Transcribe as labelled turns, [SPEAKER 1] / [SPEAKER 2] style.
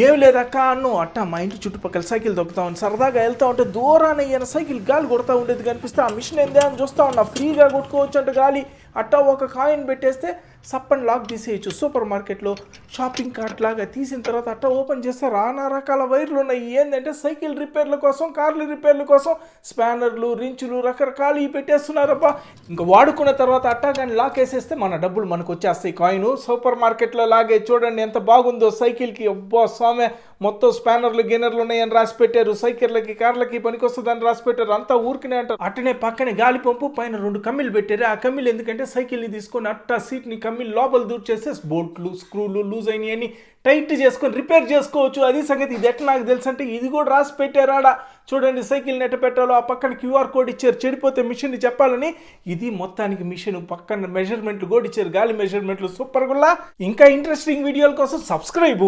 [SPEAKER 1] ఏం లేదక్క అన్ను అట్ట మా ఇంటి చుట్టుపక్కల సైకిల్ దొక్కుతా ఉంది. సరదాగా వెళ్తా ఉంటే దూరాన ఈయన సైకిల్ గాలి కొడతా ఉండేది కనిపిస్తే ఆ మిషన్ ఏందే అని చూస్తా ఉన్నా. ఫ్రీగా కొట్టుకోవచ్చు అంటే గాలి అట్టా ఒక కాయిన్ పెట్టేస్తే సప్పని లాక్ తీసేయచ్చు. సూపర్ మార్కెట్లో షాపింగ్ కార్ట్ లాగా తీసిన తర్వాత అట్టా ఓపెన్ చేస్తే రానా రకాల వైర్లు ఉన్నాయి. ఏంటంటే సైకిల్ రిపేర్ల కోసం, కార్ల రిపేర్ల కోసం స్పానర్లు, రించులు రకరకాలు ఇవి పెట్టేస్తున్నారబ్బా. ఇంకా వాడుకున్న తర్వాత అట్టా కానీ లాక్ వేసేస్తే మన డబ్బులు మనకు వచ్చేస్తాయి. కాయిన్ సూపర్ మార్కెట్లో లాగే చూడండి ఎంత బాగుందో సైకిల్కి. అబ్బా స్వామి, మొత్తం స్పానర్లు గిన్నర్లు ఉన్నాయని రాసి పెట్టారు. సైకిళ్ళకి కార్లకి పనికొస్తుందని రాసి పెట్టారు. అంతా ఊరికినే అంటారు. అట్టనే పక్కనే గాలి పంపు, పైన 2 కమ్మిలు పెట్టారు. ఆ కమ్మిలు ఎందుకంటే సైకిల్ని తీసుకొని అట్టా సీట్ని కమ్మిలు లోపల దూర్చేస్తే బోల్ట్లు, స్క్రూలు లూజ్ అయినాయని టైట్ చేసుకొని రిపేర్ చేసుకోవచ్చు. అది సంగతి. ఇది ఎట్లా నాకు తెలుసు అంటే ఇది కూడా రాసి పెట్టారు ఆడ. చూడండి సైకిల్ నెట్ట పెట్టాలో ఆ పక్కన QR కోడ్ ఇచ్చారు. చెడిపోతే మిషన్ చెప్పాలని. ఇది మొత్తానికి మిషన్ పక్కన మెజర్మెంట్లు కూడా ఇచ్చారు. గాలి మెజర్మెంట్లు సూపర్ గుల్లా. ఇంకా ఇంట్రెస్టింగ్ వీడియోల కోసం సబ్స్క్రైబ్.